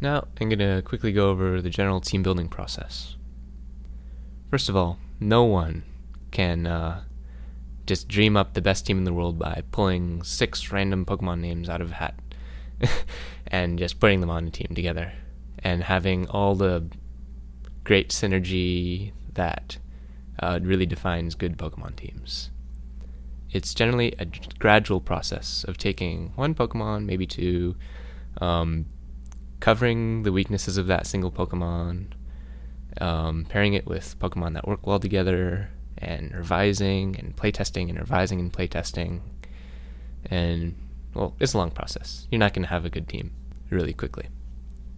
Now, I'm going to quickly go over the general team building process. First of all, no one can just dream up the best team in the world by pulling 6 random Pokemon names out of a hat and just putting them on a team together and having all the great synergy that really defines good Pokemon teams. It's generally a gradual process of taking one Pokemon, maybe two, covering the weaknesses of that single Pokemon, pairing it with Pokemon that work well together, and revising and playtesting and revising and playtesting. And, well, it's a long process. You're not going to have a good team really quickly.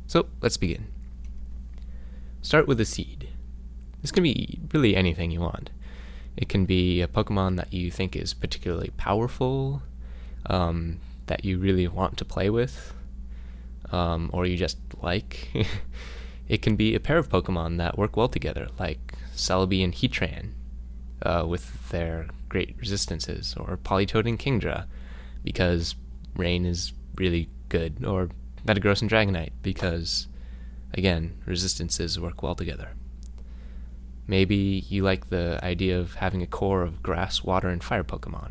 So, let's begin. Start with a seed. This can be really anything you want. It can be a Pokemon that you think is particularly powerful, that you really want to play with, or you just like. It can be a pair of Pokemon that work well together, like Celebi and Heatran, with their great resistances, or Politoed and Kingdra, because Rain is really good, or Metagross and Dragonite, because, again, resistances work well together. Maybe you like the idea of having a core of grass, water, and fire Pokemon.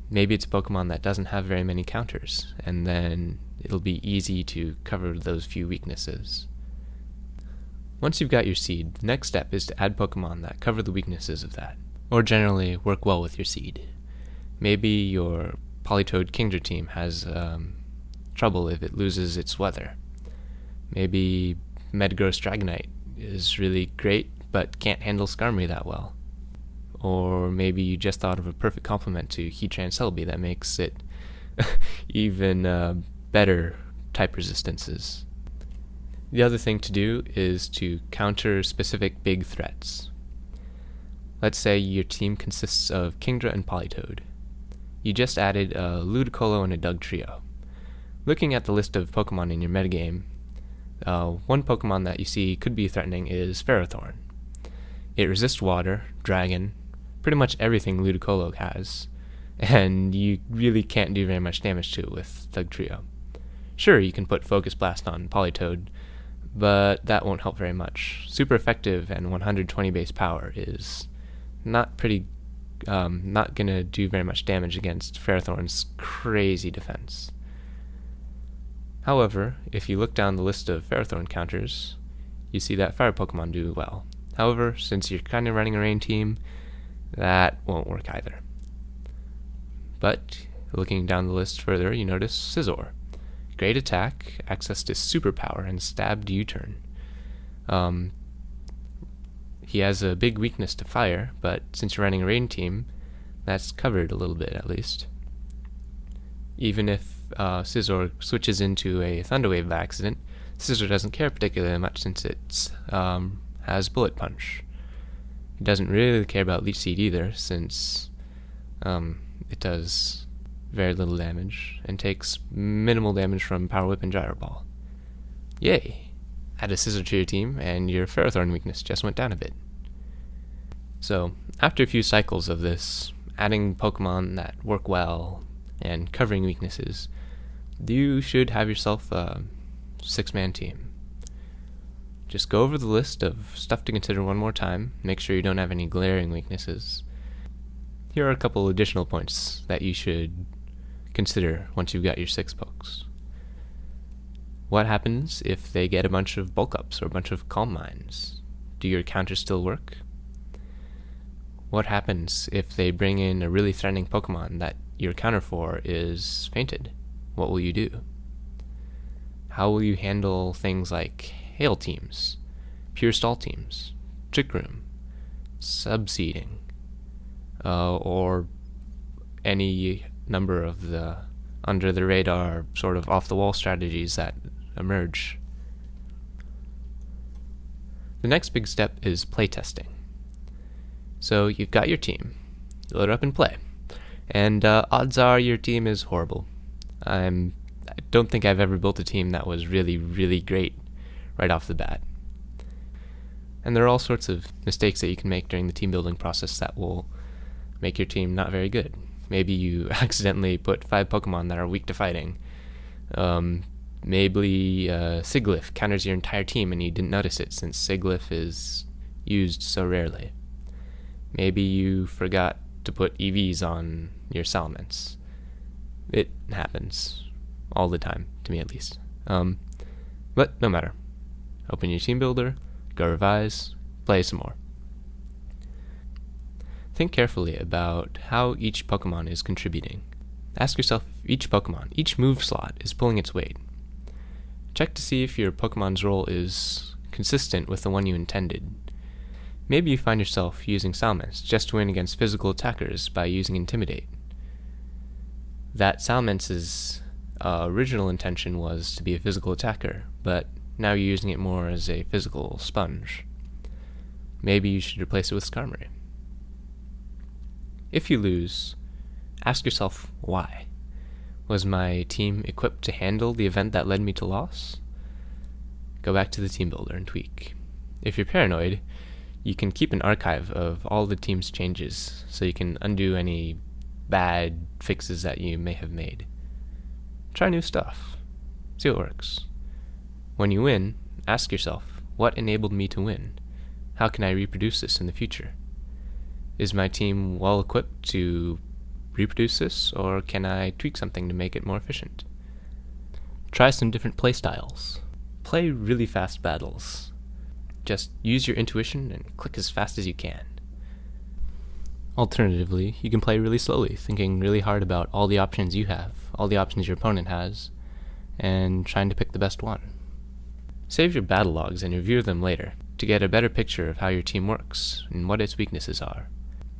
Maybe it's a Pokemon that doesn't have very many counters, and then it'll be easy to cover those few weaknesses. Once you've got your seed, the next step is to add Pokemon that cover the weaknesses of that, or generally work well with your seed. Maybe your Politoed Kingdra team has trouble if it loses its weather. Maybe Metagross Dragonite is really great, but can't handle Skarmory that well. Or maybe you just thought of a perfect complement to Heatran Celebi that makes it even better type resistances. The other thing to do is to counter specific big threats. Let's say your team consists of Kingdra and Politoed. You just added a Ludicolo and a Dugtrio. Looking at the list of Pokemon in your metagame, one Pokemon that you see could be threatening is Ferrothorn. It resists water, dragon, pretty much everything Ludicolo has, and you really can't do very much damage to it with Dugtrio. Sure, you can put Focus Blast on Politoed, but that won't help very much. Super effective and 120 base power is not gonna do very much damage against Ferrothorn's crazy defense. However, if you look down the list of Ferrothorn counters, you see that fire Pokemon do well. However, since you're kind of running a rain team, that won't work either. But, looking down the list further, you notice Scizor. Great attack, access to superpower, and stabbed U-turn. He has a big weakness to fire, but since you're running a rain team, that's covered a little bit at least. Even if Scizor switches into a Thunder Wave by accident, Scizor doesn't care particularly much since it has Bullet Punch. It doesn't really care about Leech Seed either, since it does very little damage and takes minimal damage from Power Whip and Gyro Ball. Yay! Add a Scizor to your team, and your Ferrothorn weakness just went down a bit. So, after a few cycles of this, adding Pokemon that work well and covering weaknesses, you should have yourself a 6-man team. Just go over the list of stuff to consider one more time, make sure you don't have any glaring weaknesses. Here are a couple additional points that you should consider once you've got your 6 pokes. What happens if they get a bunch of bulk ups or a bunch of calm minds? Do your counters still work? What happens if they bring in a really threatening Pokemon that your counter for is fainted? What will you do? How will you handle things like Hail teams, Pure Stall teams, Trick Room, Subseeding, or any number of the under-the-radar sort of off-the-wall strategies that emerge? The next big step is playtesting. So you've got your team, you load it up and play, and odds are your team is horrible. I don't think I've ever built a team that was really, really great right off the bat. And there are all sorts of mistakes that you can make during the team building process that will make your team not very good. Maybe you accidentally put 5 Pokemon that are weak to fighting. Maybe Siglif counters your entire team and you didn't notice it since Siglif is used so rarely. Maybe you forgot to put EVs on your Salamence. It happens all the time, to me at least. But no matter. Open your team builder, go revise, play some more. Think carefully about how each Pokemon is contributing. Ask yourself if each Pokemon, each move slot, is pulling its weight. Check to see if your Pokemon's role is consistent with the one you intended. Maybe you find yourself using Salamence just to win against physical attackers by using Intimidate. That Salamence's original intention was to be a physical attacker, but now you're using it more as a physical sponge. Maybe you should replace it with Skarmory. If you lose, ask yourself why. Was my team equipped to handle the event that led me to loss? Go back to the team builder and tweak. If you're paranoid, you can keep an archive of all the team's changes so you can undo any bad fixes that you may have made. Try new stuff. See what works. When you win, ask yourself, what enabled me to win? How can I reproduce this in the future? Is my team well equipped to reproduce this, or can I tweak something to make it more efficient? Try some different playstyles. Play really fast battles. Just use your intuition and click as fast as you can. Alternatively, you can play really slowly, thinking really hard about all the options you have, all the options your opponent has, and trying to pick the best one. Save your battle logs and review them later to get a better picture of how your team works and what its weaknesses are.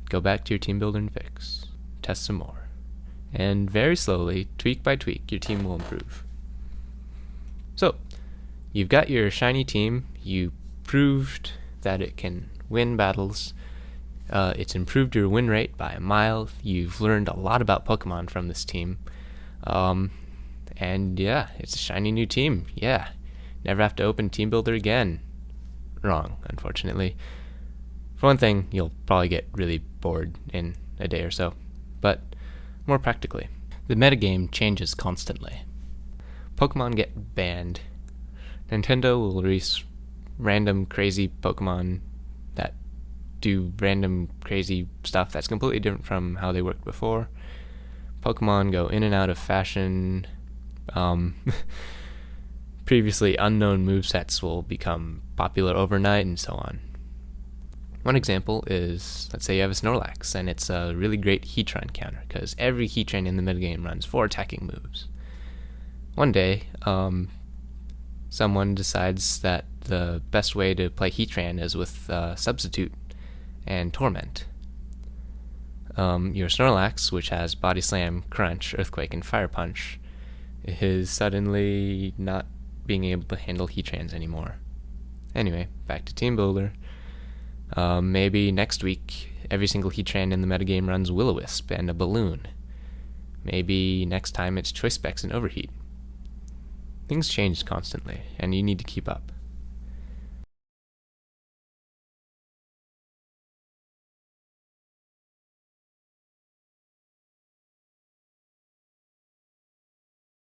Go back to your team builder and fix. Test some more. And very slowly, tweak by tweak, your team will improve. So, you've got your shiny team, you proved that it can win battles, it's improved your win rate by a mile, you've learned a lot about Pokemon from this team, and yeah, it's a shiny new team, yeah. Never have to open Team Builder again. Wrong, unfortunately. For one thing, you'll probably get really bored in a day or so. But more practically, the metagame changes constantly. Pokemon get banned. Nintendo will release random crazy Pokemon that do random crazy stuff that's completely different from how they worked before. Pokemon go in and out of fashion. Previously unknown movesets will become popular overnight and so on. One example is, let's say you have a Snorlax, and it's a really great Heatran counter, because every Heatran in the midgame runs 4 attacking moves. One day, someone decides that the best way to play Heatran is with Substitute and Torment. Your Snorlax, which has Body Slam, Crunch, Earthquake, and Fire Punch, is suddenly not being able to handle Heatrans anymore. Anyway, back to Team Builder. Maybe next week, every single Heatran in the metagame runs Will-O-Wisp and a Balloon. Maybe next time it's Choice Specs and Overheat. Things change constantly, and you need to keep up.